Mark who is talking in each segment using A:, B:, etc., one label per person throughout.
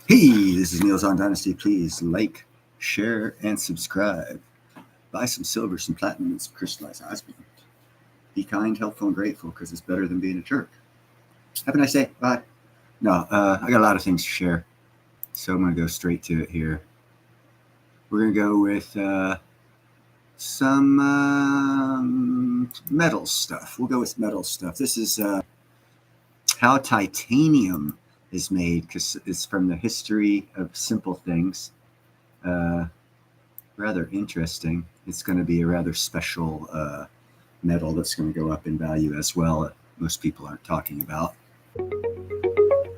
A: Hey, this is Niels on Dynasty. Please like, share, and subscribe. Buy some silver, some platinum, and some crystallized osmium. Be kind, helpful, and grateful because it's better than being a jerk. Have a nice day. Bye. No, I got a lot of things to share, so I'm going to go straight to it here. We're going to go with some metal stuff. We'll go with metal stuff. This is how titanium is made, because it's from the history of simple things. Rather interesting. It's going to be a rather special metal that's going to go up in value as well, that most people aren't talking about.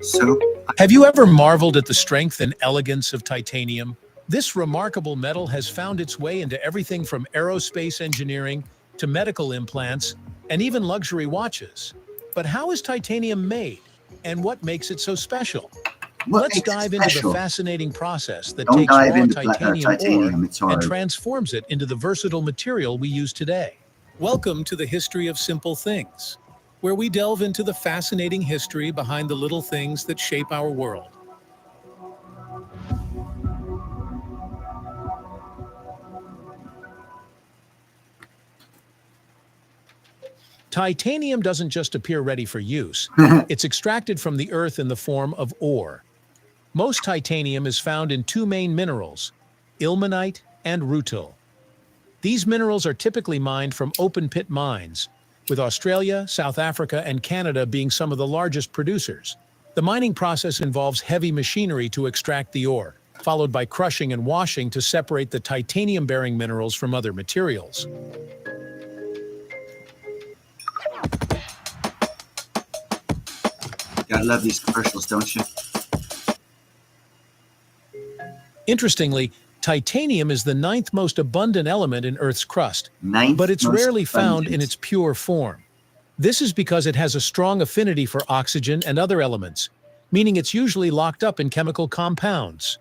A: So,
B: Have you ever marveled at the strength and elegance of titanium? This remarkable metal has found its way into everything from aerospace engineering to medical implants and even luxury watches. But how is titanium made, and what makes it so special? Let's dive into the fascinating process that takes raw titanium ore and transforms it into the versatile material we use today. Welcome to the History of Simple Things, where we delve into the fascinating history behind the little things that shape our world. Titanium doesn't just appear ready for use. It's extracted from the earth in the form of ore. Most titanium is found in two main minerals, ilmenite and rutile. These minerals are typically mined from open-pit mines, with Australia, South Africa, and Canada being some of the largest producers. The mining process involves heavy machinery to extract the ore, followed by crushing and washing to separate the titanium-bearing minerals from other materials.
A: Gotta love these commercials, don't you?
B: Interestingly, titanium is the ninth most abundant element in Earth's crust, but it's rarely found in its pure form. This is because it has a strong affinity for oxygen and other elements, meaning it's usually locked up in chemical compounds.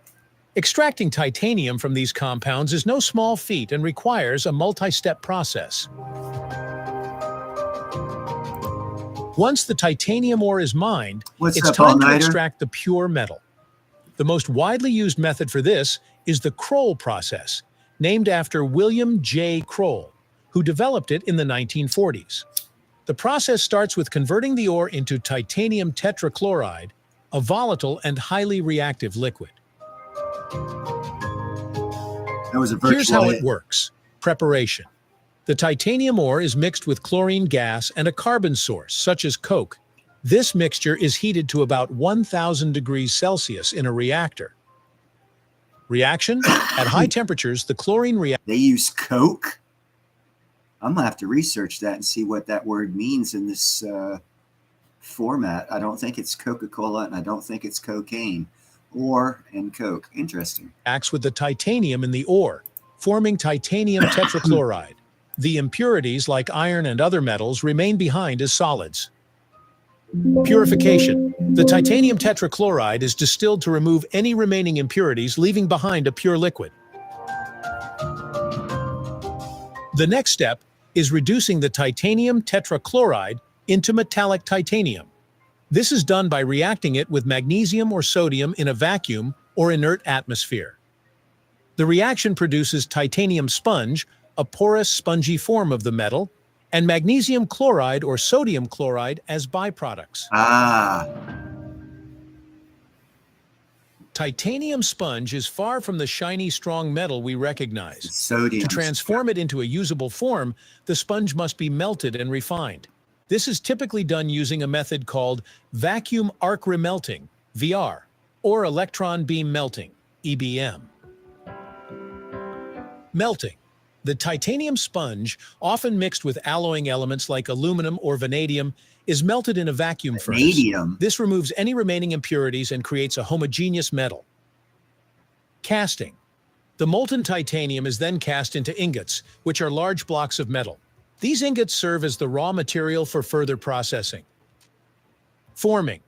B: Extracting titanium from these compounds is no small feat and requires a multi-step process. Once the titanium ore is mined, it's time to extract the pure metal. The most widely used method for this is the Kroll process, named after William J. Kroll, who developed it in the 1940s. The process starts with converting the ore into titanium tetrachloride, a volatile and highly reactive liquid. Here's how it works. Preparation. The titanium ore is mixed with chlorine gas and a carbon source, such as coke. This mixture is heated to about 1,000 degrees Celsius in a reactor. Reaction? At high temperatures, the chlorine reacts.
A: They use coke? I'm gonna have to research that and see what that word means in this format. I don't think it's Coca-Cola, and I don't think it's cocaine and coke. Interesting.
B: Acts with the titanium in the ore, forming titanium tetrachloride. The impurities, like iron and other metals, remain behind as solids. Purification. The titanium tetrachloride is distilled to remove any remaining impurities, leaving behind a pure liquid. The next step is reducing the titanium tetrachloride into metallic titanium. This is done by reacting it with magnesium or sodium in a vacuum or inert atmosphere. The reaction produces titanium sponge, a porous, spongy form of the metal, and magnesium chloride or sodium chloride as byproducts. Titanium sponge is far from the shiny, strong metal we recognize. To transform it into a usable form, the sponge must be melted and refined. This is typically done using a method called vacuum arc remelting, VR, or electron beam melting, EBM. Melting. The titanium sponge, often mixed with alloying elements like aluminum or vanadium, is melted in a vacuum furnace. This removes any remaining impurities and creates a homogeneous metal. Casting. The molten titanium is then cast into ingots, which are large blocks of metal. These ingots serve as the raw material for further processing. Forming.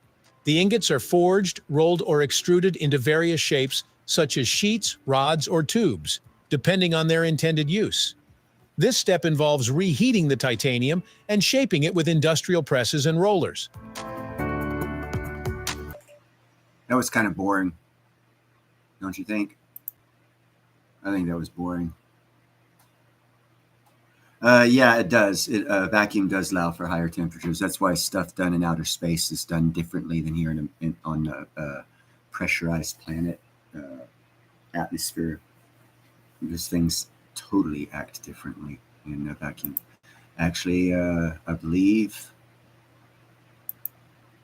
B: The ingots are forged, rolled, or extruded into various shapes, such as sheets, rods, or tubes, depending on their intended use. This step involves reheating the titanium and shaping it with industrial presses and rollers.
A: That was kind of boring. Don't you think? I think that was boring. Yeah, it does. Vacuum does allow for higher temperatures. That's why stuff done in outer space is done differently than here on a pressurized planet atmosphere. These things totally act differently in a vacuum. Actually, I believe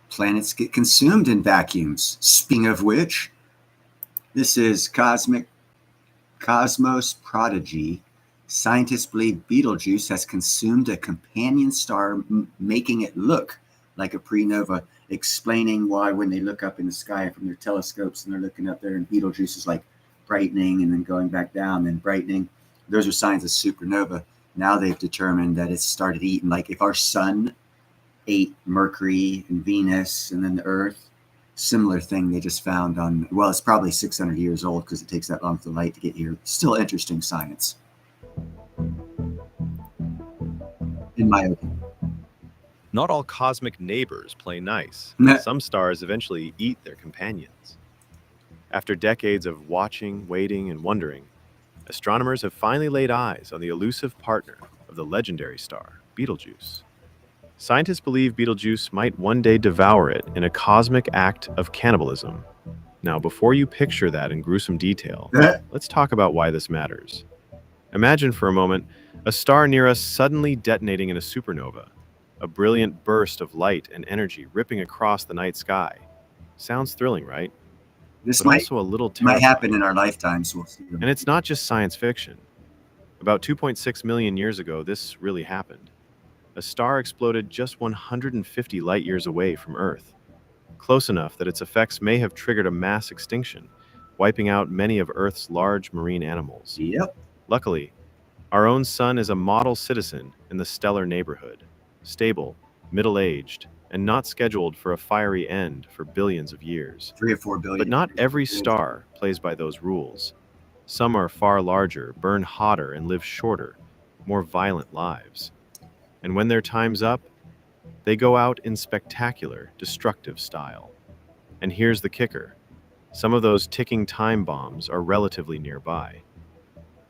A: planets get consumed in vacuums. Speaking of which, this is Cosmos Prodigy. Scientists believe Betelgeuse has consumed a companion star, making it look like a prenova, explaining why when they look up in the sky from their telescopes and they're looking up there and Betelgeuse is like brightening and then going back down and brightening. Those are signs of supernova. Now they've determined that it's started eating, like if our sun ate Mercury and Venus and then the Earth, similar thing they just found on, well, it's probably 600 years old because it takes that long for the light to get here. Still interesting science, in my opinion.
C: Not all cosmic neighbors play nice. Some stars eventually eat their companions. After decades of watching, waiting, and wondering, astronomers have finally laid eyes on the elusive partner of the legendary star, Betelgeuse. Scientists believe Betelgeuse might one day devour it in a cosmic act of cannibalism. Now, before you picture that in gruesome detail, let's talk about why this matters. Imagine for a moment a star near us suddenly detonating in a supernova, a brilliant burst of light and energy ripping across the night sky. Sounds thrilling, right?
A: This
C: but also a little terrifying.
A: Might happen in our lifetimes. We'll see.
C: And it's not just science fiction. About 2.6 million years ago, this really happened. A star exploded just 150 light years away from Earth, close enough that its effects may have triggered a mass extinction, wiping out many of Earth's large marine animals.
A: Yep.
C: Luckily, our own sun is a model citizen in the stellar neighborhood, stable, middle-aged, and not scheduled for a fiery end for billions of years.
A: 3 or 4 billion.
C: But not every star plays by those rules. Some are far larger, burn hotter, and live shorter, more violent lives. And when their time's up, they go out in spectacular, destructive style. And here's the kicker. Some of those ticking time bombs are relatively nearby.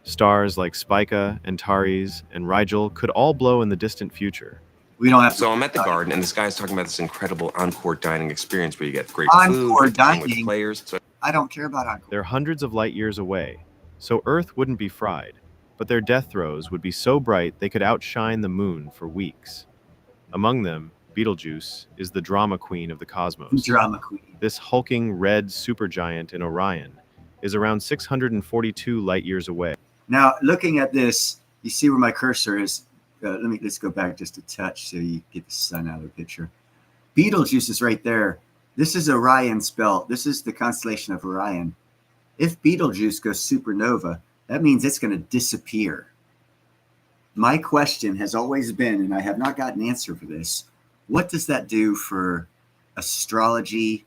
C: Stars like Spica, Antares, and Rigel could all blow in the distant future.
A: We don't have to.
D: So I'm at the garden, and this guy's talking about this incredible encore dining experience where you get great
A: encore
D: food,
A: dining
D: with players. So
A: I don't care about encore.
C: They're hundreds of light years away, so Earth wouldn't be fried, but their death throes would be so bright they could outshine the moon for weeks. Among them, Betelgeuse is the drama queen of the cosmos.
A: Drama queen.
C: This hulking red supergiant in Orion is around 642 light years away.
A: Now, looking at this, you see where my cursor is. Let's go back just a touch so you get the sun out of the picture. Betelgeuse is right there. This is Orion's belt. This is the constellation of Orion. If Betelgeuse goes supernova, that means it's going to disappear. My question has always been, and I have not gotten an answer for this, what does that do for astrology?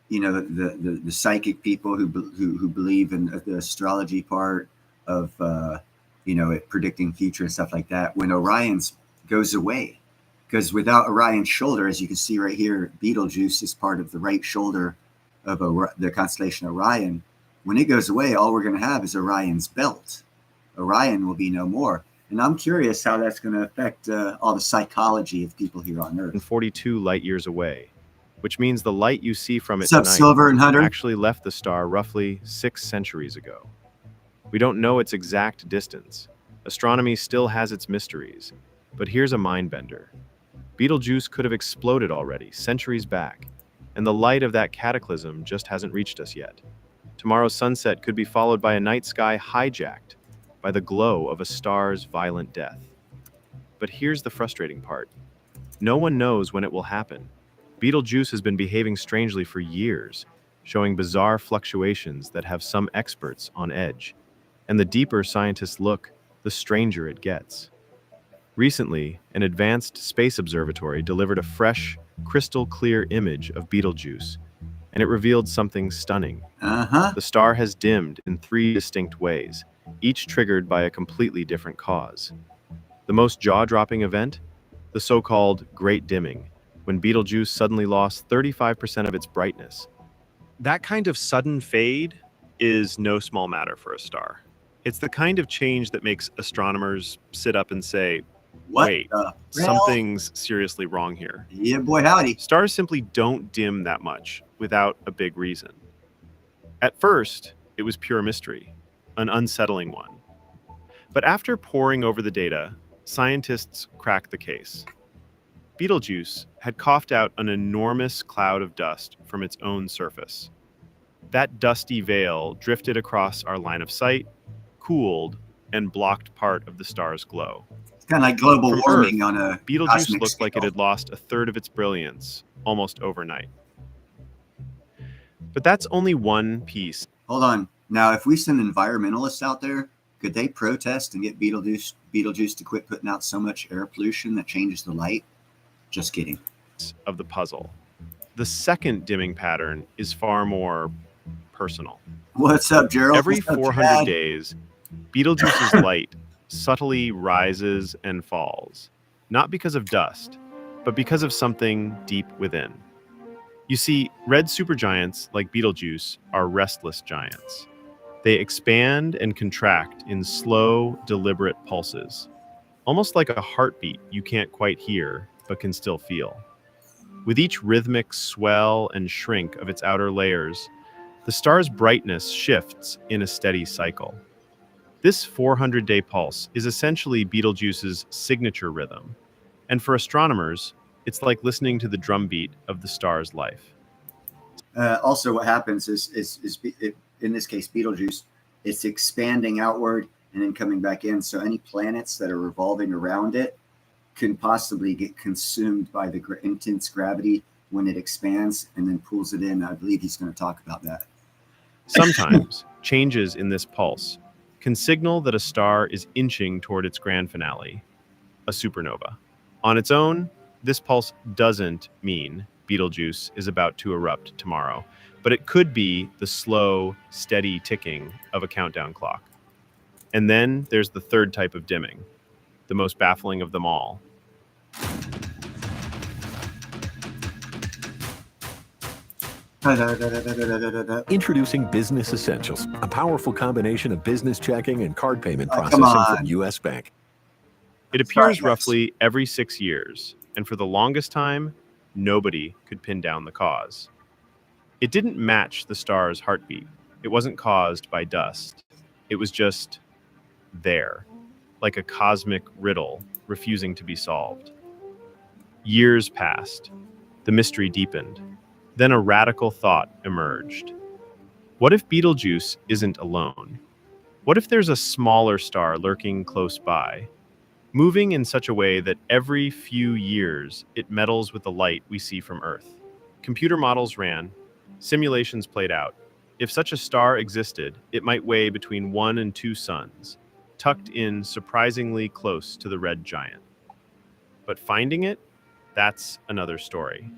A: You know, the psychic people who believe in the astrology part of it predicting future and stuff like that, when Orion's goes away. Because without Orion's shoulder, as you can see right here, Betelgeuse is part of the right shoulder of the constellation Orion. When it goes away, all we're going to have is Orion's belt. Orion will be no more. And I'm curious how that's going to affect all the psychology of people here on Earth.
C: 42 light years away, which means the light you see from it
A: What's up,
C: tonight
A: Silver and Hunter?
C: actually left the star roughly 6 centuries ago. We don't know its exact distance. Astronomy still has its mysteries. But here's a mind bender. Betelgeuse could have exploded already, centuries back, and the light of that cataclysm just hasn't reached us yet. Tomorrow's sunset could be followed by a night sky hijacked by the glow of a star's violent death. But here's the frustrating part. No one knows when it will happen. Betelgeuse has been behaving strangely for years, showing bizarre fluctuations that have some experts on edge. And the deeper scientists look, the stranger it gets. Recently, an advanced space observatory delivered a fresh, crystal-clear image of Betelgeuse, and it revealed something stunning. The star has dimmed in 3 distinct ways, each triggered by a completely different cause. The most jaw-dropping event? The so-called Great Dimming, when Betelgeuse suddenly lost 35% of its brightness. That kind of sudden fade is no small matter for a star. It's the kind of change that makes astronomers sit up and say,
A: What
C: wait,
A: the hell?
C: something's seriously wrong here.
A: Yeah, boy, howdy.
C: Stars simply don't dim that much without a big reason. At first, it was pure mystery, an unsettling one. But after poring over the data, scientists cracked the case. Betelgeuse had coughed out an enormous cloud of dust from its own surface. That dusty veil drifted across our line of sight, cooled, and blocked part of the star's glow.
A: It's kind of like global
C: From
A: warming
C: Earth,
A: on a
C: Betelgeuse
A: cosmic
C: looked like it
A: scale.
C: had lost a third of its brilliance almost overnight. But that's only one piece.
A: Hold on. Now, if we send environmentalists out there, could they protest and get Betelgeuse to quit putting out so much air pollution that changes the light? Just kidding.
C: Of the puzzle. The second dimming pattern is far more personal.
A: What's up, Gerald?
C: Every
A: What's up,
C: 400
A: Chad?
C: days, Betelgeuse's light subtly rises and falls, not because of dust, but because of something deep within. You see, red supergiants like Betelgeuse are restless giants. They expand and contract in slow, deliberate pulses, almost like a heartbeat you can't quite hear, but can still feel. With each rhythmic swell and shrink of its outer layers, the star's brightness shifts in a steady cycle. This 400-day pulse is essentially Betelgeuse's signature rhythm, and for astronomers, it's like listening to the drumbeat of the star's life.
A: Also, what happens is in this case, Betelgeuse, it's expanding outward and then coming back in. So any planets that are revolving around it can possibly get consumed by the intense gravity when it expands and then pulls it in. I believe he's going to talk about that.
C: Sometimes, changes in this pulse can signal that a star is inching toward its grand finale, a supernova. On its own, this pulse doesn't mean Betelgeuse is about to erupt tomorrow, but it could be the slow, steady ticking of a countdown clock. And then there's the third type of dimming, the most baffling of them all.
E: Introducing Business Essentials, a powerful combination of business checking and card payment
A: come
E: processing
A: on.
E: from U.S. Bank.
C: It appears roughly every 6 years, and for the longest time, nobody could pin down the cause. It didn't match the star's heartbeat. It wasn't caused by dust. It was just there, like a cosmic riddle refusing to be solved. Years passed. The mystery deepened. Then a radical thought emerged. What if Betelgeuse isn't alone? What if there's a smaller star lurking close by, moving in such a way that every few years it meddles with the light we see from Earth? Computer models ran, simulations played out. If such a star existed, it might weigh between 1 and 2 suns, tucked in surprisingly close to the red giant. But finding it, that's another story.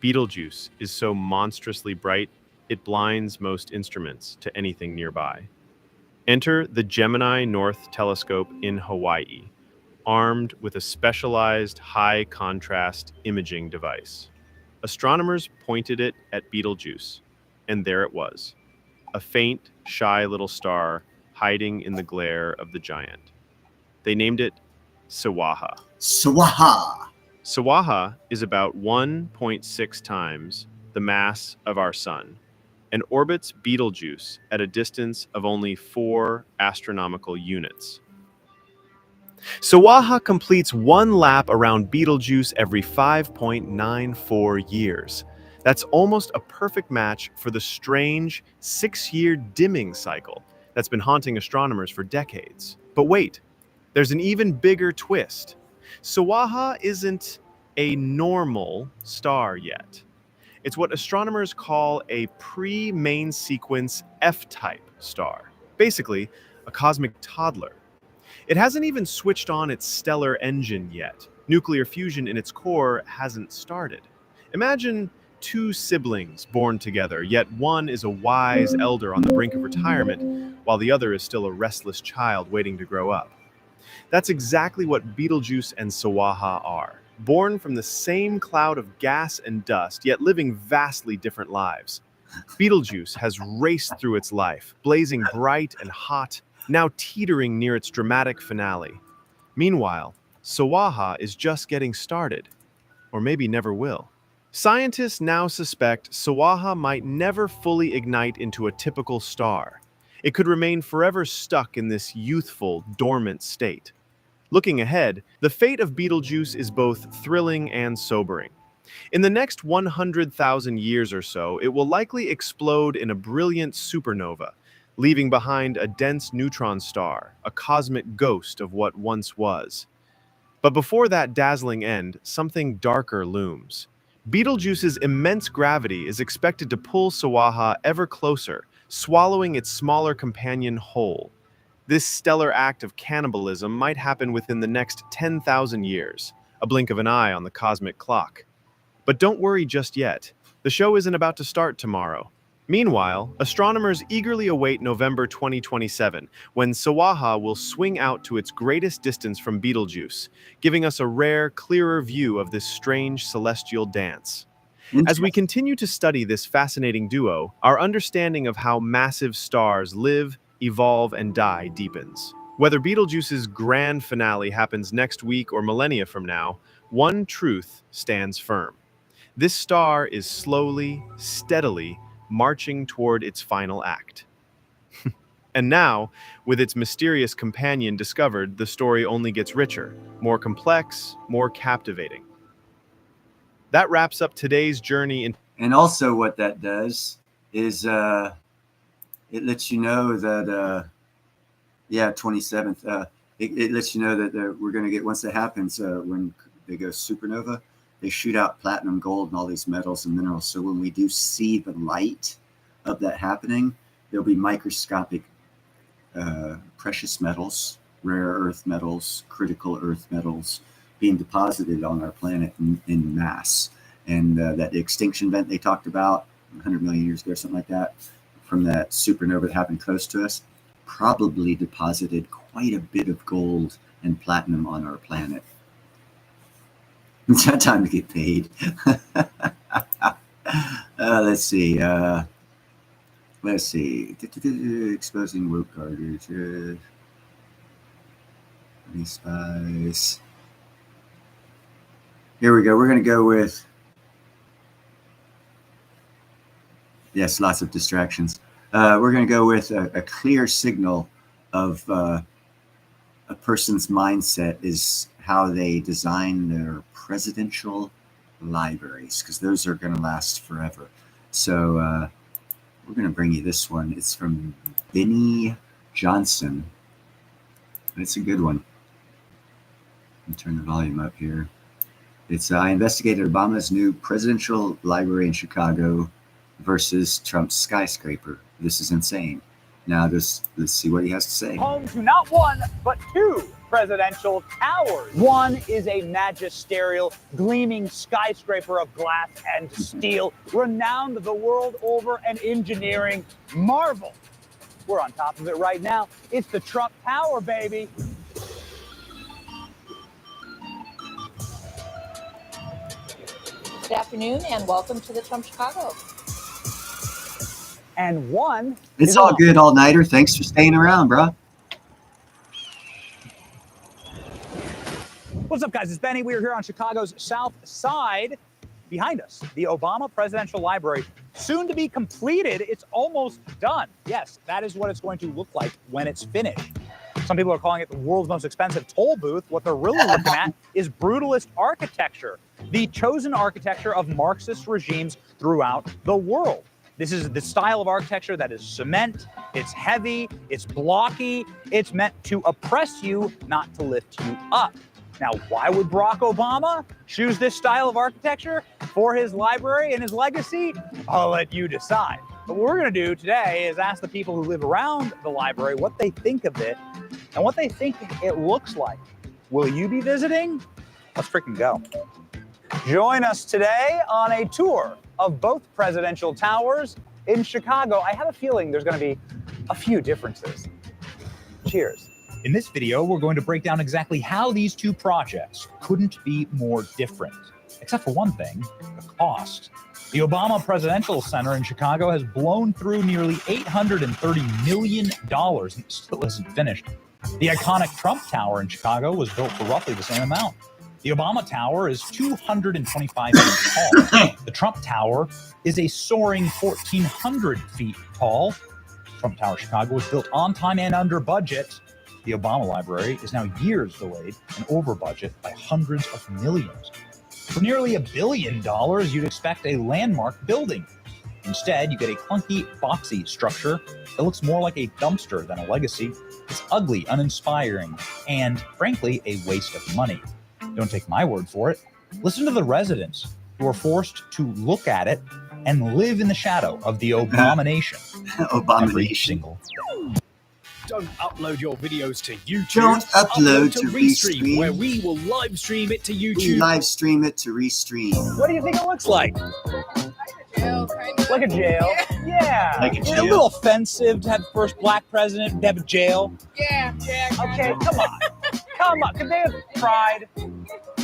C: Betelgeuse is so monstrously bright, it blinds most instruments to anything nearby. Enter the Gemini North Telescope in Hawaii, armed with a specialized high-contrast imaging device. Astronomers pointed it at Betelgeuse, and there it was, a faint, shy little star hiding in the glare of the giant. They named it Sawaha.
A: Sawaha.
C: Sawaha is about 1.6 times the mass of our sun and orbits Betelgeuse at a distance of only 4 astronomical units. Sawaha completes one lap around Betelgeuse every 5.94 years. That's almost a perfect match for the strange 6-year dimming cycle that's been haunting astronomers for decades. But wait, there's an even bigger twist. Sawaha isn't a normal star yet. It's what astronomers call a pre-main sequence F-type star, basically a cosmic toddler. It hasn't even switched on its stellar engine yet. Nuclear fusion in its core hasn't started. Imagine 2 siblings born together, yet one is a wise elder on the brink of retirement, while the other is still a restless child waiting to grow up. That's exactly what Betelgeuse and Sawaha are, born from the same cloud of gas and dust, yet living vastly different lives. Betelgeuse has raced through its life, blazing bright and hot, now teetering near its dramatic finale. Meanwhile, Sawaha is just getting started, or maybe never will. Scientists now suspect Sawaha might never fully ignite into a typical star. It could remain forever stuck in this youthful, dormant state. Looking ahead, the fate of Betelgeuse is both thrilling and sobering. In the next 100,000 years or so, it will likely explode in a brilliant supernova, leaving behind a dense neutron star, a cosmic ghost of what once was. But before that dazzling end, something darker looms. Betelgeuse's immense gravity is expected to pull Sawaha ever closer, swallowing its smaller companion whole. This stellar act of cannibalism might happen within the next 10,000 years, a blink of an eye on the cosmic clock. But don't worry just yet. The show isn't about to start tomorrow. Meanwhile, astronomers eagerly await November 2027, when Sawaha will swing out to its greatest distance from Betelgeuse, giving us a rare, clearer view of this strange celestial dance. As we continue to study this fascinating duo, our understanding of how massive stars live, evolve, and die deepens. Whether Betelgeuse's grand finale happens next week or millennia from now, one truth stands firm. This star is slowly, steadily, marching toward its final act. And now, with its mysterious companion discovered, the story only gets richer, more complex, more captivating. That wraps up today's journey in...
A: And also what that does is it lets you know that, 27th, it lets you know that we're going to get, once that happens, when they go supernova, they shoot out platinum, gold, and all these metals and minerals. So when we do see the light of that happening, there'll be microscopic precious metals, rare earth metals, critical earth metals being deposited on our planet in mass. And that extinction event they talked about 100 million years ago, something like that, from that supernova that happened close to us, probably deposited quite a bit of gold and platinum on our planet. It's that time to get paid. Let's see. Exposing woke garbage. Spies. Here we go. We're going to go with... Yes, lots of distractions. We're going to go with a clear signal of a person's mindset is how they design their presidential libraries, because those are going to last forever. So we're going to bring you this one. It's from Benny Johnson. It's a good one. Let me turn the volume up here. It's I investigated Obama's new presidential library in Chicago versus Trump's skyscraper. This is insane. Now, let's see what he has to say.
F: Home to not one, but two presidential towers. One is a magisterial, gleaming skyscraper of glass and steel, renowned the world over, an engineering marvel. We're on top of it right now. It's the Trump Tower, baby.
G: Good afternoon and welcome to the Trump Chicago.
F: And one...
A: It's all good, all-nighter. Thanks for staying around, bro.
F: What's up, guys? It's Benny. We're here on Chicago's South Side. Behind us, the Obama Presidential Library, soon to be completed. It's almost done. Yes, that is what it's going to look like when it's finished. Some people are calling it the world's most expensive toll booth. What they're really looking at is brutalist architecture, the chosen architecture of Marxist regimes throughout the world. This is the style of architecture that is cement, it's heavy, it's blocky, it's meant to oppress you, not to lift you up. Now, why would Barack Obama choose this style of architecture for his library and his legacy? I'll let you decide. But what we're going to do today is ask the people who live around the library what they think of it and what they think it looks like. Will you be visiting? Let's freaking go. Join us today on a tour of both presidential towers in Chicago. I have a feeling there's going to be a few differences. Cheers. In this video, we're going to break down exactly how these two projects couldn't be more different. Except for one thing, the cost. The Obama Presidential Center in Chicago has blown through nearly $830 million and still isn't finished. The iconic Trump Tower in Chicago was built for roughly the same amount. The Obama Tower is 225 feet tall. The Trump Tower is a soaring 1,400 feet tall. Trump Tower Chicago was built on time and under budget. The Obama Library is now years delayed and over budget by hundreds of millions. For nearly $1 billion, you'd expect a landmark building. Instead, you get a clunky, boxy structure that looks more like a dumpster than a legacy. It's ugly, uninspiring, and frankly, a waste of money. Don't take my word for it. Listen to the residents who are forced to look at it and live in the shadow of the abomination. Every single day.
H: Don't upload your videos to YouTube.
A: Don't upload to Restream,
H: where we will live stream it to YouTube.
A: We live stream it to Restream.
F: What do you think it looks like?
I: Jail, kind of.
F: Like a jail? Yeah.
A: Like a
F: It's a
A: jail.
F: little offensive to have the first black president have a jail.
I: Yeah.
F: Okay, come on. Come on. Could they have tried?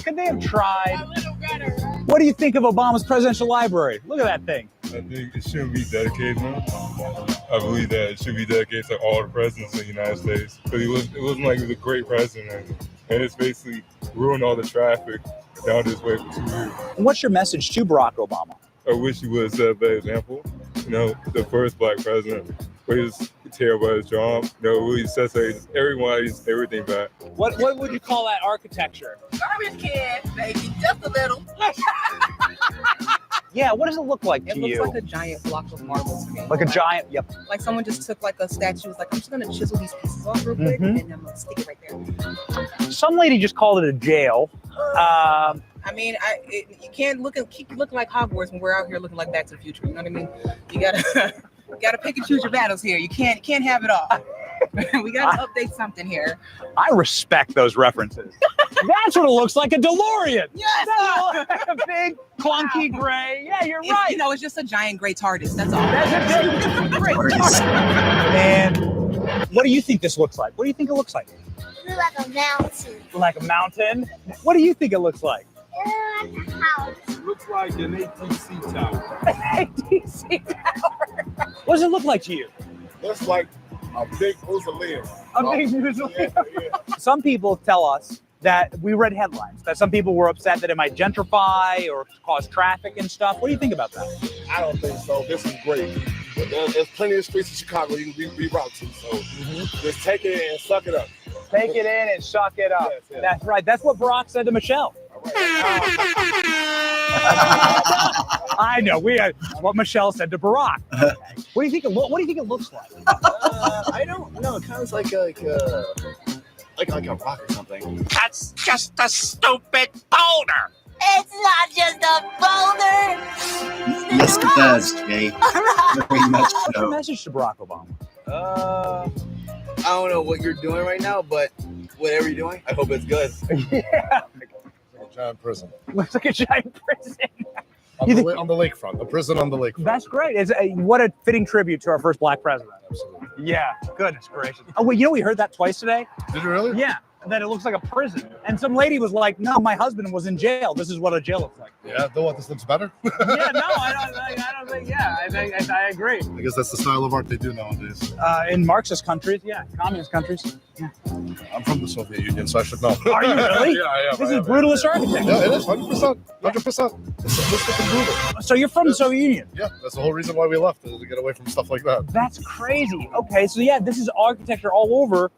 F: Could they have tried?
I: A little better.
F: What do you think of Obama's presidential library? Look at that thing.
J: I think it shouldn't be dedicated to him. I believe that it should be dedicated to all the presidents of the United States. Because it wasn't like he was a great president. And it's basically ruined all the traffic down this way for 2 years.
F: What's your message to Barack Obama?
J: I wish he would have set a better example. You know, the first black president, where he was terrible at his job. You know, he says everyone is everything back.
F: What would you call that architecture?
I: Garbage can, baby, just a little.
F: Yeah, what does it look like
K: It
F: to
K: looks
F: you?
K: like a giant block of marble to me.
F: Like a giant, yep.
K: Like someone just took like a statue, was like, I'm just gonna chisel these pieces off real quick, and then I'm gonna stick it right there.
F: Some lady just called it a jail.
K: I mean, you can't keep looking like Hogwarts when we're out here looking like Back to the Future. You know what I mean? You gotta pick and choose your battles here. You can't have it all. We gotta update something here.
F: I respect those references. That's what it looks like, a DeLorean.
K: Yes.
F: A big, clunky gray. Yeah, you're right.
K: You know, it's just a giant gray TARDIS. That's all.
F: That's a big, great And what do you think this looks like? What do you think it looks like?
L: Like a mountain.
F: Like a mountain? What do you think it looks like?
L: Like a house.
J: It looks like an ATC tower.
F: ATC tower. What does it look like to you?
J: Looks like a big mausoleum.
F: A big mausoleum. Some people tell us that we read headlines, that some people were upset that it might gentrify or cause traffic and stuff. What do you think about that?
J: I don't think so. This is great. There's plenty of streets in Chicago you can reroute to. So just take it and suck it up.
F: Take it in and suck it up.
J: Yes, yes.
F: That's right. That's what Barack said to Michelle. I know. What Michelle said to Barack. Okay. What do you think it looks like?
M: I don't know. It kind of like a rock or something.
H: That's just a stupid boulder.
L: It's not just a boulder.
A: Yes, it does, Jay. Very much
F: What's your
A: so.
F: message to Barack Obama?
M: I don't know what you're doing right now, but whatever you're doing, I hope it's good.
F: Yeah.
J: A giant prison.
F: Looks like a giant prison.
J: On the lakefront. A prison on the lakefront.
F: That's great. What a fitting tribute to our first black president.
J: Absolutely.
F: Yeah. Goodness gracious. Oh, wait, we heard that twice today?
J: Did you really?
F: Yeah. That it looks like a prison. And some lady was like, no, my husband was in jail. This is what a jail looks like.
J: Yeah, though what, this looks better?
F: Yeah, no, I don't think, yeah, I agree.
J: I guess that's the style of art they do nowadays.
F: In Marxist countries, yeah, communist countries. Yeah.
J: I'm from the Soviet Union, so I should know.
F: Are you really?
J: Yeah, I am.
F: This is brutalist architecture.
J: Yeah, it is, 100%. 100%. It's simplistic and brutal.
F: So you're from the Soviet Union?
J: Yeah, that's the whole reason why we left, is to get away from stuff like that.
F: That's crazy. Okay, so yeah, this is architecture all over.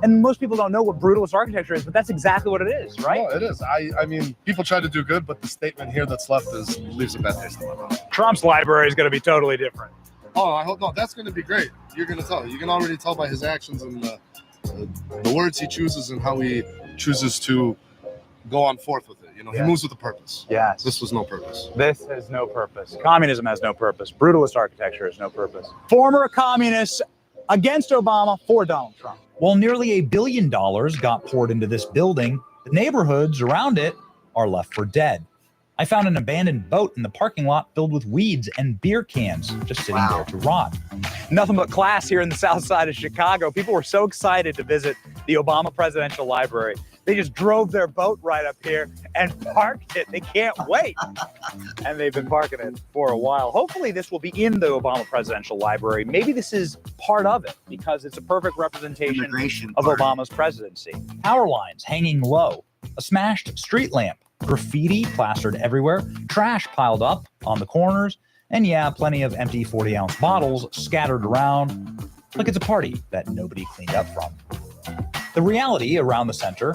F: And most people don't know what brutalist architecture is, but that's exactly what it is, right?
J: No, it is. I mean, people try to do good, but the statement here that's left leaves a bad taste in my mouth.
F: Trump's library is going to be totally different.
J: Oh, I hope no. That's going to be great. You're going to tell. You can already tell by his actions and the words he chooses and how he chooses to go on forth with it. You know,
F: Yeah.
J: he moves with a purpose.
F: Yes.
J: This was no purpose.
F: This has no purpose. Communism has no purpose. Brutalist architecture has no purpose. Former communists against Obama for Donald Trump. While nearly $1 billion got poured into this building, the neighborhoods around it are left for dead. I found an abandoned boat in the parking lot filled with weeds and beer cans just sitting there to rot. Nothing but class here in the south side of Chicago. People were so excited to visit the Obama Presidential Library. They just drove their boat right up here and parked it. They can't wait. And they've been parking it for a while. Hopefully this will be in the Obama Presidential Library. Maybe this is part of it because it's a perfect representation of Obama's presidency. Power lines hanging low, a smashed street lamp, graffiti plastered everywhere, trash piled up on the corners, and yeah, plenty of empty 40-ounce bottles scattered around like it's a party that nobody cleaned up from. The reality around the center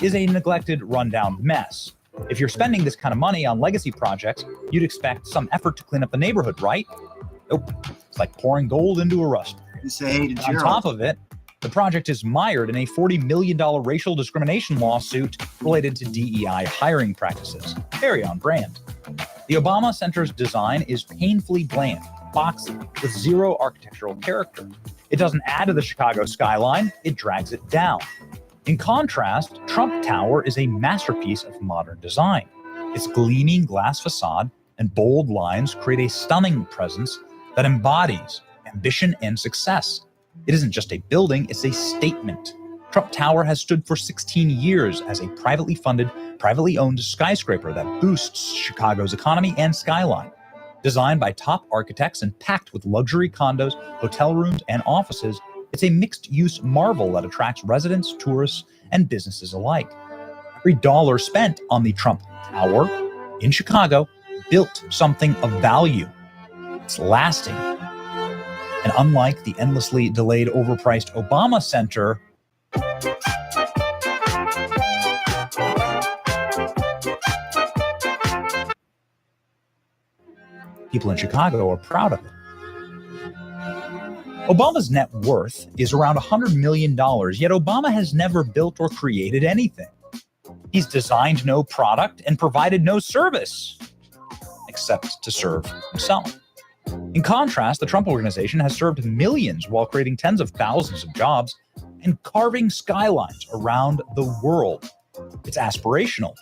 F: is a neglected, rundown mess. If you're spending this kind of money on legacy projects, you'd expect some effort to clean up the neighborhood, right? Nope. It's like pouring gold into a rust. On top of it, the project is mired in a $40 million racial discrimination lawsuit related to DEI hiring practices. Very on brand. The Obama Center's design is painfully bland, boxy, with zero architectural character. It doesn't add to the Chicago skyline, it drags it down. In contrast, Trump Tower is a masterpiece of modern design. Its gleaming glass facade and bold lines create a stunning presence that embodies ambition and success. It isn't just a building, it's a statement. Trump Tower has stood for 16 years as a privately funded, privately owned skyscraper that boosts Chicago's economy and skyline. Designed by top architects and packed with luxury condos, hotel rooms, and offices, it's a mixed-use marvel that attracts residents, tourists, and businesses alike. Every dollar spent on the Trump Tower in Chicago built something of value. It's lasting. And unlike the endlessly delayed, overpriced Obama Center, people in Chicago are proud of it. Obama's net worth is around $100 million, yet Obama has never built or created anything. He's designed no product and provided no service, except to serve himself. In contrast, the Trump Organization has served millions while creating tens of thousands of jobs and carving skylines around the world. It's aspirational.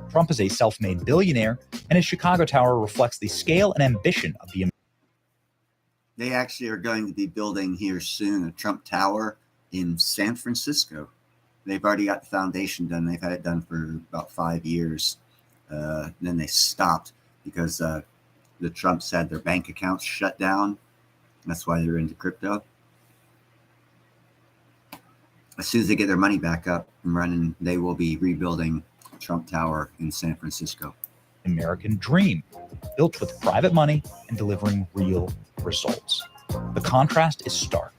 F: Trump is a self-made billionaire, and his Chicago Tower reflects the scale and ambition of the.
A: They actually are going to be building here soon a Trump Tower in San Francisco. They've already got the foundation done. They've had it done for about 5 years. Then they stopped because the Trumps had their bank accounts shut down. That's why they're into crypto. As soon as they get their money back up and running, they will be rebuilding Trump Tower in San Francisco.
F: American dream, built with private money and delivering real results. The contrast is stark.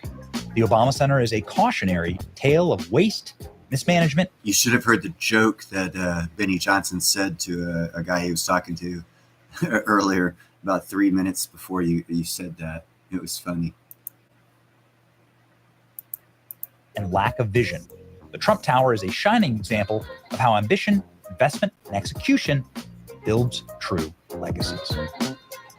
F: The Obama Center is a cautionary tale of waste, mismanagement.
A: You should have heard the joke that Benny Johnson said to a guy he was talking to earlier, about 3 minutes before you said that. It was funny.
F: And lack of vision. The Trump Tower is a shining example of how ambition, investment, and execution builds true legacies.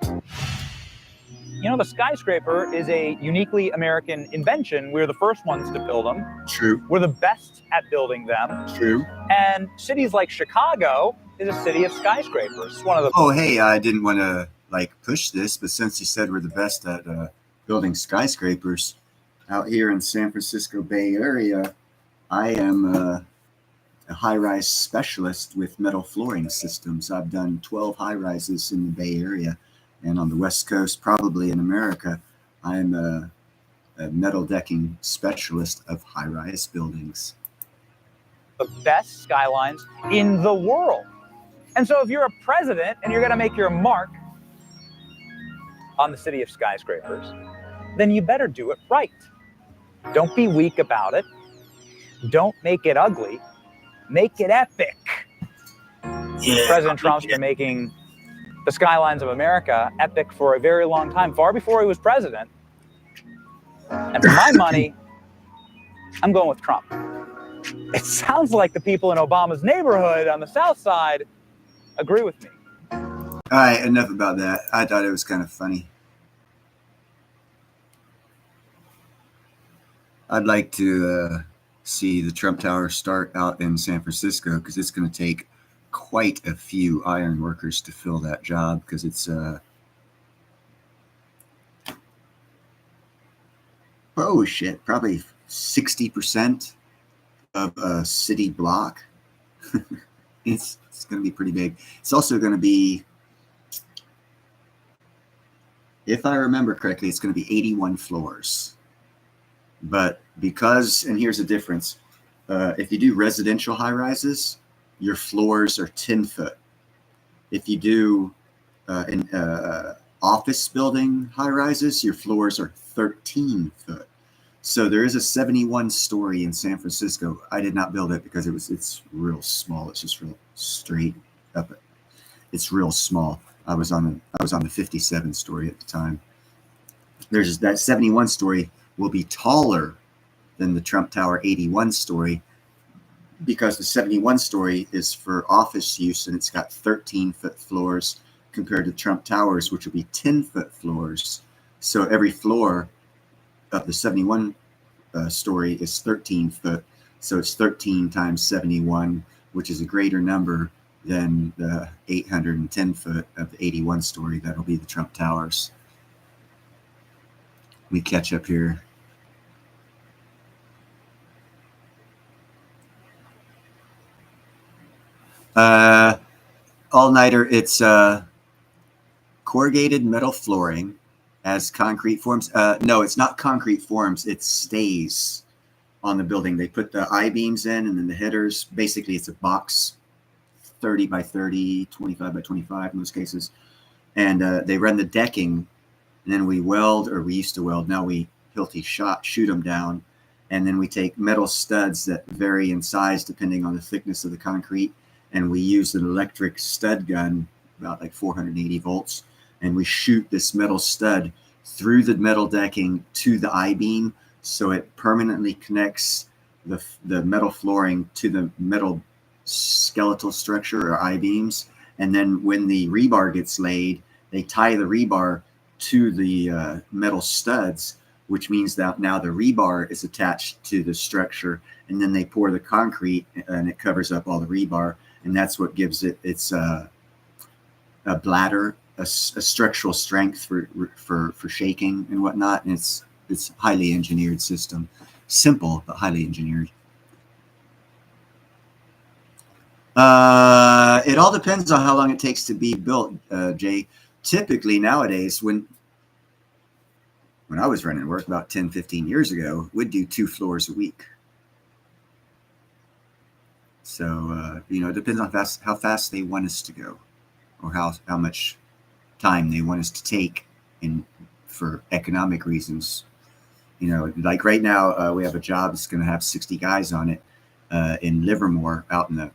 F: You know, the skyscraper is a uniquely American invention. We're the first ones to build them.
A: True.
F: We're the best at building them.
A: True.
F: And cities like Chicago is a city of skyscrapers. It's one of the.
A: Oh, hey, I didn't want to push this, but since you said we're the best at building skyscrapers, out here in San Francisco Bay Area, I am a high-rise specialist with metal flooring systems. I've done 12 high-rises in the Bay Area, and on the West Coast, probably in America, I'm a metal decking specialist of high-rise buildings.
F: The best skylines in the world. And so if you're a president and you're going to make your mark on the city of skyscrapers, then you better do it right. Don't be weak about it. Don't make it ugly. Make it epic. Yeah, President Trump's been making the skylines of America epic for a very long time, far before he was president. And for my money, I'm going with Trump. It sounds like the people in Obama's neighborhood on the South Side agree with me.
A: All right, enough about that. I thought it was kind of funny. I'd like to see the Trump Tower start out in San Francisco because it's going to take quite a few iron workers to fill that job because it's probably 60% of a city block It's going to be pretty big. It's also going to be, if I remember correctly, it's going to be 81 floors. But because, and here's the difference, if you do residential high-rises, your floors are 10 foot. If you do an office building high-rises, your floors are 13 foot. So there is a 71 story in San Francisco. I did not build it because it's real small. It's just real straight up. It's real small. I was on the 57 story at the time. There's that 71 story will be taller than the Trump Tower 81 story because the 71 story is for office use and it's got 13-foot floors compared to Trump Towers, which will be 10-foot floors. So every floor of the 71 story is 13 foot. So it's 13 times 71, which is a greater number than the 810 foot of the 81 story. That'll be the Trump Towers. We catch up here. All-nighter, it's corrugated metal flooring as concrete forms. No, it's not concrete forms. It stays on the building. They put the I-beams in and then the headers. Basically, it's a box, 30 by 30, 25 by 25 in most cases. And they run the decking, and then we weld, or we used to weld. Now we Hilti shoot them down. And then we take metal studs that vary in size depending on the thickness of the concrete. And we use an electric stud gun, about like 480 volts. And we shoot this metal stud through the metal decking to the I-beam, so it permanently connects the metal flooring to the metal skeletal structure or I-beams. And then when the rebar gets laid, they tie the rebar to the metal studs, which means that now the rebar is attached to the structure, and then they pour the concrete and it covers up all the rebar. And that's what gives it its a bladder, a structural strength for shaking and whatnot. And it's a highly engineered system. Simple, but highly engineered. It all depends on how long it takes to be built, Jay. Typically nowadays, when I was running work about 10, 15 years ago, we'd do 2 floors a week. So, it depends on how fast they want us to go, or how much time they want us to take for economic reasons. Like right now, we have a job that's going to have 60 guys on it in Livermore, out in the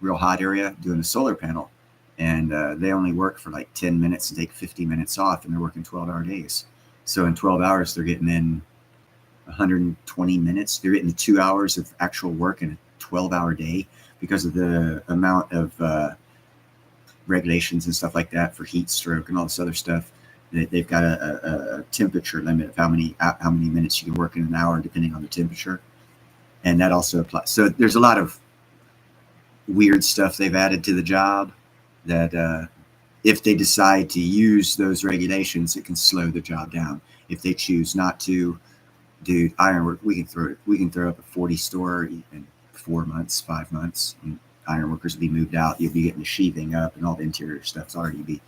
A: real hot area, doing a solar panel. And they only work for like 10 minutes and take 50 minutes off, and they're working 12-hour days. So in 12 hours, they're getting in 120 minutes. They're getting 2 hours of actual work in a 12-hour day because of the amount of regulations and stuff like that for heat stroke and all this other stuff. They've got a temperature limit of how many minutes you can work in an hour depending on the temperature, and that also applies. So there's a lot of weird stuff they've added to the job that if they decide to use those regulations, it can slow the job down. If they choose not to, dude, ironwork, we can throw up a 40 store in 4 months, 5 months, and ironworkers will be moved out. You'll be getting the sheathing up, and all the interior stuff's already be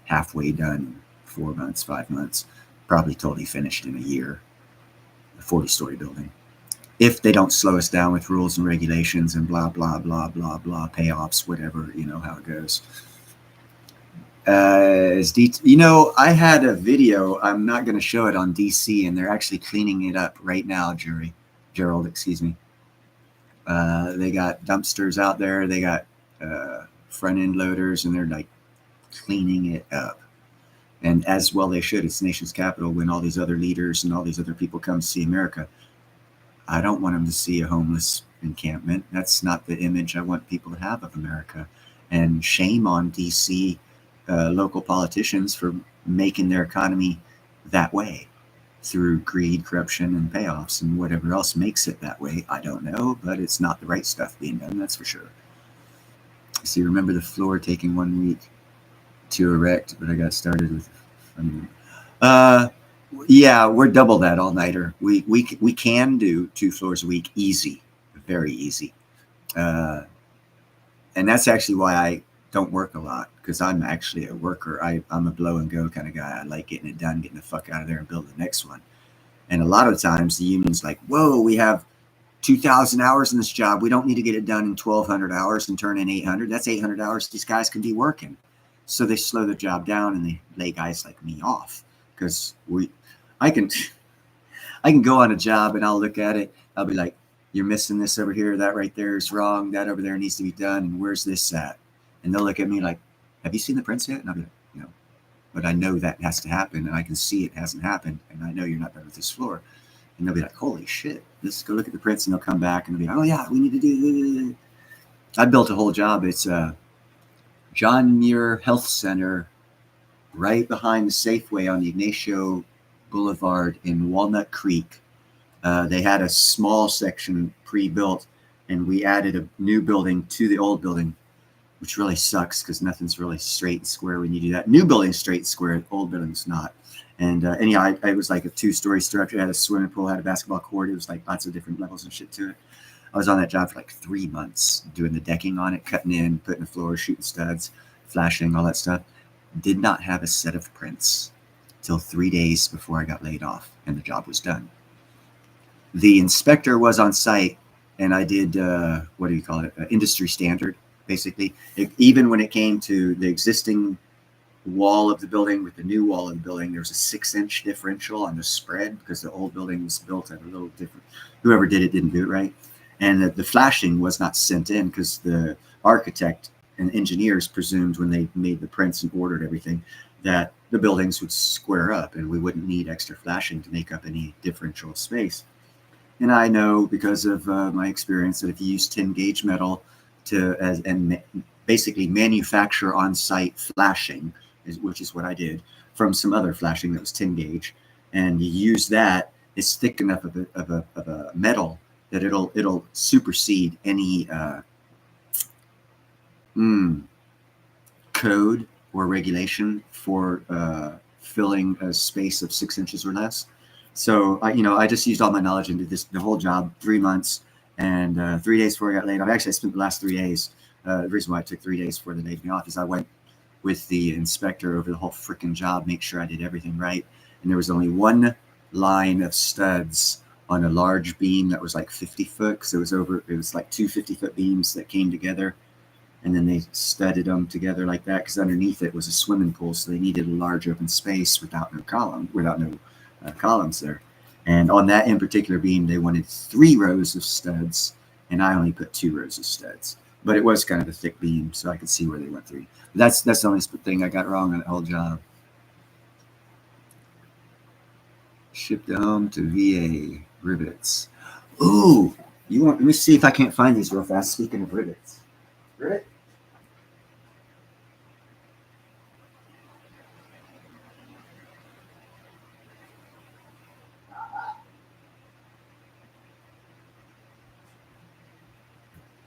A: halfway done in 4 months, 5 months, probably totally finished in a year. A 40-story building. If they don't slow us down with rules and regulations and blah, blah, blah, blah, blah, payoffs, whatever, how it goes. I had a video. I'm not going to show it on DC, and they're actually cleaning it up right now, Gerald, excuse me. They got dumpsters out there. They got front end loaders, and they're like cleaning it up. And as well they should. It's the nation's capital. When all these other leaders and all these other people come to see America, I don't want them to see a homeless encampment. That's not the image I want people to have of America. And shame on DC local politicians for making their economy that way through greed, corruption, and payoffs, and whatever else makes it that way. I don't know, but it's not the right stuff being done, that's for sure. See, remember the floor taking 1 week to erect, but I got started with yeah, we're double that all-nighter. We can do 2 floors a week, easy, very easy. And that's actually why I don't work a lot, because I'm actually a worker. I'm a blow and go kind of guy. I like getting it done, getting the fuck out of there and building the next one. And a lot of times the union's like, whoa, we have 2,000 hours in this job. We don't need to get it done in 1,200 hours and turn in 800. That's 800 hours these guys can be working. So they slow the job down and they lay guys like me off, because I can go on a job and I'll look at it. I'll be like, you're missing this over here. That right there is wrong. That over there needs to be done. And where's this at? And they'll look at me like, have you seen the prints yet? And I'll be like, no. But I know that has to happen, and I can see it hasn't happened, and I know you're not done with this floor. And they'll be like, holy shit, let's go look at the prints, and they'll come back and they'll be like, oh yeah, we need to do this. I built a whole job. It's John Muir Health Center right behind the Safeway on the Ignacio Boulevard in Walnut Creek. They had a small section pre-built, and we added a new building to the old building, which really sucks because nothing's really straight and square when you do that. New building's straight and square, old building's not. And anyhow, it was like a 2-story structure. It had a swimming pool, had a basketball court. It was like lots of different levels and shit to it. I was on that job for like 3 months, doing the decking on it, cutting in, putting the floor, shooting studs, flashing, all that stuff. Did not have a set of prints till 3 days before I got laid off, and the job was done. The inspector was on site, and I did, what do you call it, industry standard, basically. Even when it came to the existing wall of the building with the new wall of the building, there was a 6-inch differential on the spread because the old building was built at a little different. Whoever did it didn't do it right. And the flashing was not sent in because the architect and engineers presumed when they made the prints and ordered everything that the buildings would square up and we wouldn't need extra flashing to make up any differential space. And I know because of my experience that if you use 10 gauge metal and basically manufacture on-site flashing, which is what I did, from some other flashing that was 10 gauge, and you use that, it's thick enough of a metal that it'll supersede any code or regulation for filling a space of 6 inches or less. So I just used all my knowledge and did the whole job, 3 months, and 3 days before I got laid off. Actually, I spent the last 3 days. The reason why it took 3 days before they laid me off is I went with the inspector over the whole freaking job, make sure I did everything right. And there was only one line of studs on a large beam that was like 50 foot. So it was like 2 50-foot beams that came together. And then they studded them together like that because underneath it was a swimming pool. So they needed a large open space without no columns there. And on that in particular beam, they wanted 3 rows of studs, and I only put 2 rows of studs. But it was kind of a thick beam, so I could see where they went through. That's the only thing I got wrong on the whole job. Shipped home to VA. Rivets. Ooh, let me see if I can't find these real fast. Speaking of rivets. Rivet.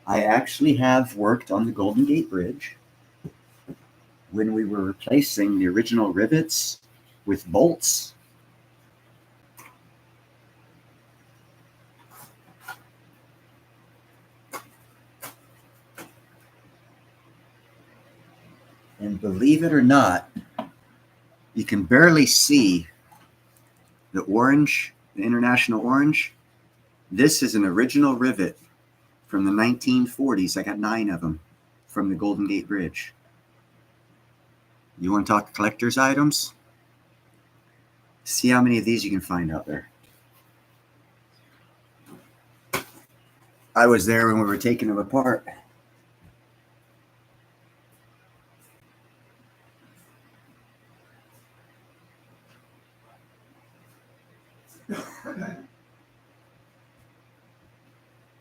A: I actually have worked on the Golden Gate Bridge when we were replacing the original rivets with bolts. And believe it or not, you can barely see the orange, the international orange. This is an original rivet from the 1940s. I got 9 of them from the Golden Gate Bridge. You want to talk collector's items? See how many of these you can find out there. I was there when we were taking them apart.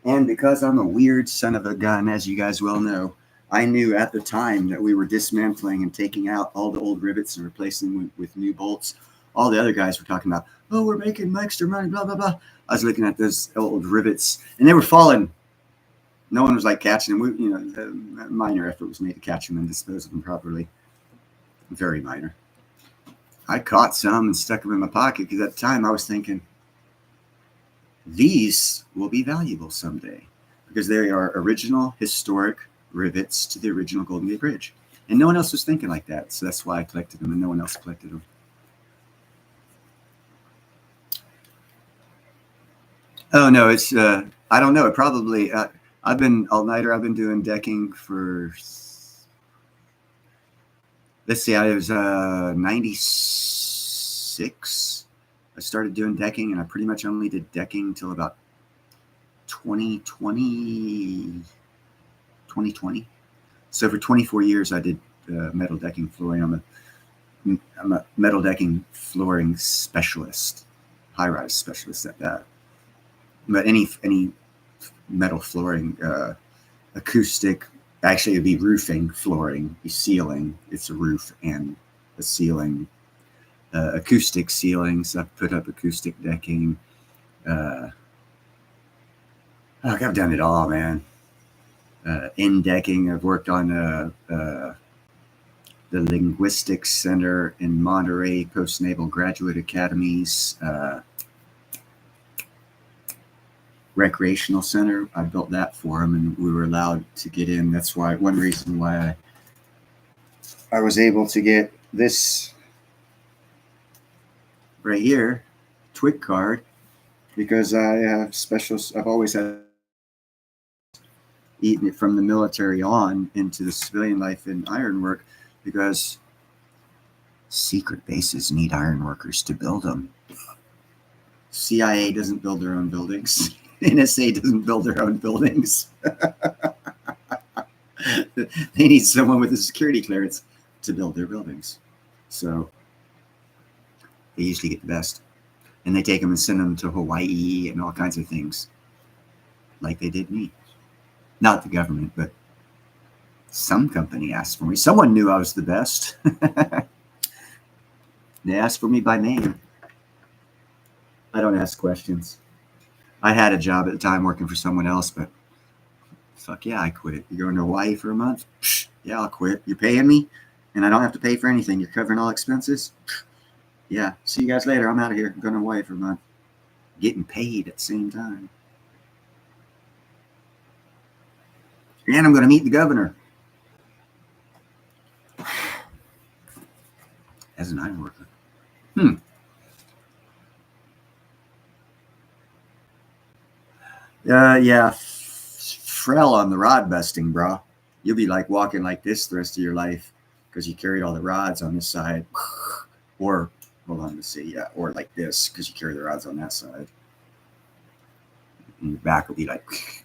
A: And because I'm a weird son of a gun, as you guys well know, I knew at the time that we were dismantling and taking out all the old rivets and replacing them with new bolts. All the other guys were talking about, oh, we're making extra money, blah, blah, blah. I was looking at those old rivets, and they were falling. No one was like catching them. A minor effort was made to catch them and dispose of them properly. Very minor. I caught some and stuck them in my pocket because at the time I was thinking, these will be valuable someday because they are original, historic rivets to the original Golden Gate Bridge. And no one else was thinking like that. So that's why I collected them, and no one else collected them. Oh, no, it's, I don't know. It probably, I've been all-nighter. I've been doing decking for, let's see, I was 96. I started doing decking, and I pretty much only did decking till about 2020. So for 24 years, I did metal decking flooring. I'm a metal decking flooring specialist, high-rise specialist at that. But any metal flooring, acoustic, actually it'd be roofing, flooring, ceiling. It's a roof and a ceiling. Acoustic ceilings. I've put up acoustic decking. I've done it all, man. In decking, I've worked on the Linguistics Center in Monterey, Post-Naval Graduate Academies, Recreational Center. I built that for them, and we were allowed to get in. That's why one reason why I was able to get this right here, twig card, because I have special. I've always had eaten it from the military on into the civilian life in ironwork, because secret bases need iron workers to build them. CIA doesn't build their own buildings. NSA doesn't build their own buildings. They need someone with a security clearance to build their buildings. So they usually get the best. And they take them and send them to Hawaii and all kinds of things, like they did me. Not the government, but some company asked for me. Someone knew I was the best. They asked for me by name. I don't ask questions. I had a job at the time working for someone else, but fuck yeah, I quit. You're going to Hawaii for a month? Psh, yeah, I'll quit. You're paying me, and I don't have to pay for anything. You're covering all expenses? Psh, yeah, see you guys later. I'm out of here. I'm going to Hawaii for a month. Getting paid at the same time. And I'm going to meet the governor. As an iron worker. Yeah, Frell on the rod busting, bro. You'll be like walking like this the rest of your life because you carried all the rods on this side. Or, hold on, let's see, yeah, or like this because you carry the rods on that side. And your back will be like...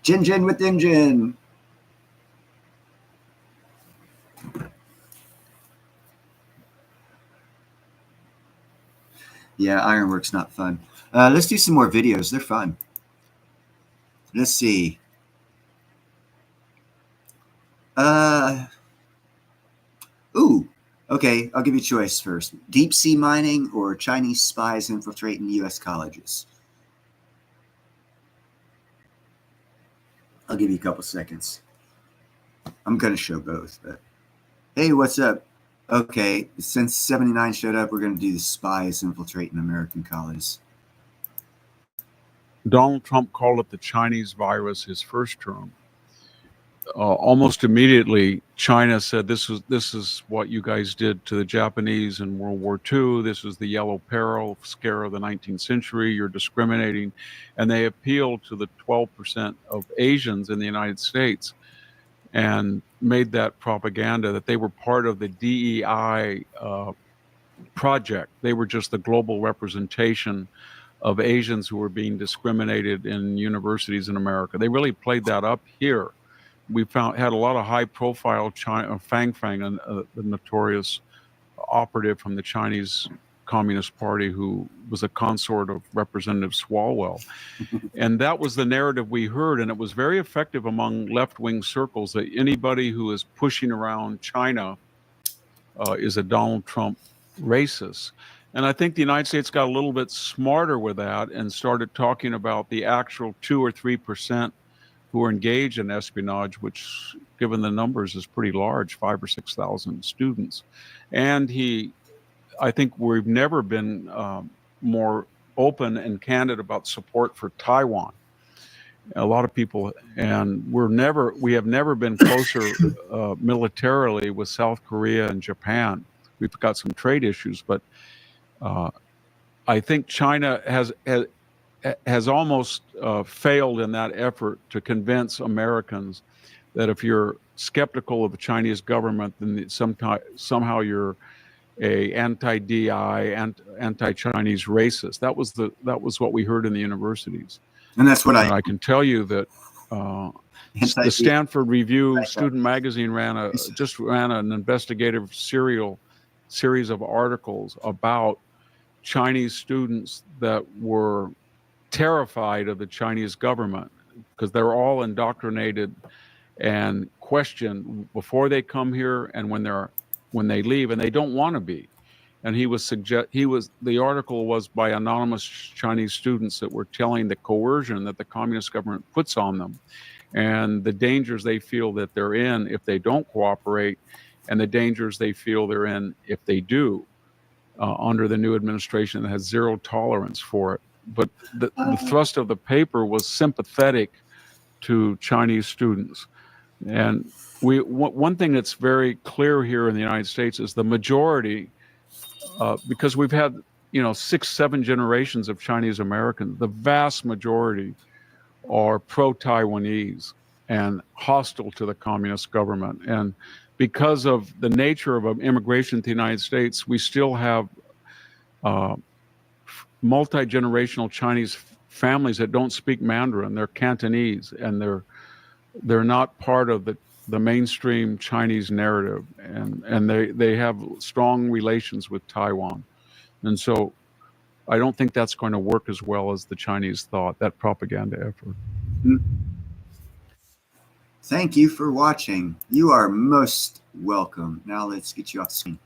A: Gin with engine. Yeah, ironwork's not fun. Let's do some more videos. They're fun. Let's see. Ooh, okay. I'll give you a choice first. Deep sea mining or Chinese spies infiltrating U.S. colleges. I'll give you a couple seconds. I'm going to show both, but hey, what's up? Okay, since 79 showed up, we're going to do the spies infiltrating American colleges.
N: Donald Trump called it the Chinese virus his first term. Almost immediately, China said, this is what you guys did to the Japanese in World War II. This is the yellow peril scare of the 19th century. You're discriminating. And they appealed to the 12% of Asians in the United States and made that propaganda that they were part of the DEI project. They were just the global representation of Asians who were being discriminated in universities in America. They really played that up here. We had a lot of high-profile Fang Fang, the notorious operative from the Chinese Communist Party, who was a consort of Representative Swalwell. And that was the narrative we heard, and it was very effective among left-wing circles that anybody who is pushing around China is a Donald Trump racist. And I think the United States got a little bit smarter with that and started talking about the actual 2 or 3% who are engaged in espionage, which, given the numbers, is pretty large, 5,000 or 6,000 students. And I think we've never been more open and candid about support for Taiwan. A lot of people, and we have never been closer militarily with South Korea and Japan. We've got some trade issues, but I think China has almost failed in that effort to convince Americans that if you're skeptical of the Chinese government, then somehow you're a anti-DI, anti-Chinese racist. That was what we heard in the universities.
A: And that's what
N: I can tell you that the Stanford Review student magazine just ran an investigative series of articles about Chinese students that were terrified of the Chinese government because they're all indoctrinated and questioned before they come here and when they leave, and they don't want to be. And the article was by anonymous Chinese students that were telling the coercion that the communist government puts on them and the dangers they feel that they're in if they don't cooperate and the dangers they feel they're in if they do under the new administration that has zero tolerance for it. But the thrust of the paper was sympathetic to Chinese students. And one thing that's very clear here in the United States is the majority, because we've had 6-7 generations of Chinese Americans, the vast majority are pro-Taiwanese and hostile to the communist government. And because of the nature of immigration to the United States, we still have multi-generational Chinese families that don't speak Mandarin. They're Cantonese, and they're not part of the mainstream Chinese narrative, and they have strong relations with Taiwan. And so I don't think that's going to work as well as the Chinese thought, that propaganda effort.
A: Thank you for watching. You are most welcome. Now let's get you off the screen.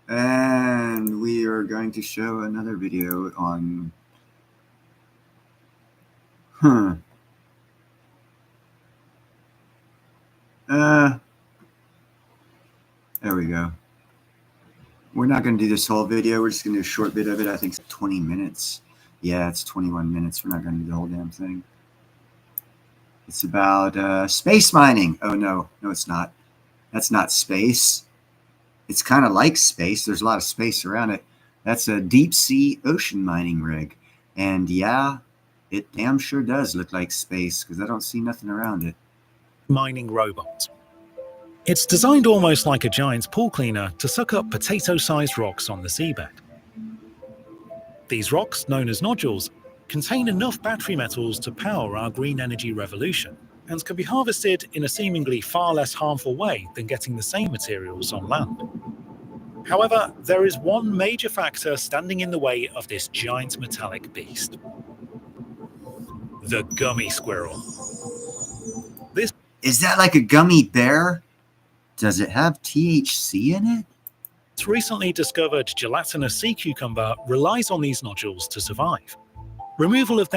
A: And we are going to show another video on there we go. We're not going to do this whole video. We're just going to do a short bit of it. I think it's 20 minutes. Yeah, it's 21 minutes. We're not going to do the whole damn thing. It's about space mining. Oh, no, it's not. That's not space. It's kind of like space. There's a lot of space around it. That's a deep sea ocean mining rig. And yeah, it damn sure does look like space because I don't see nothing around it.
O: Mining robot. It's designed almost like a giant pool cleaner to suck up potato-sized rocks on the seabed. These rocks, known as nodules, contain enough battery metals to power our green energy revolution and can be harvested in a seemingly far less harmful way than getting the same materials on land. However, there is one major factor standing in the way of this giant metallic beast: the gummy squirrel.
A: Is that like a gummy bear? Does it have THC in it?
O: This recently discovered gelatinous sea cucumber relies on these nodules to survive. Removal of their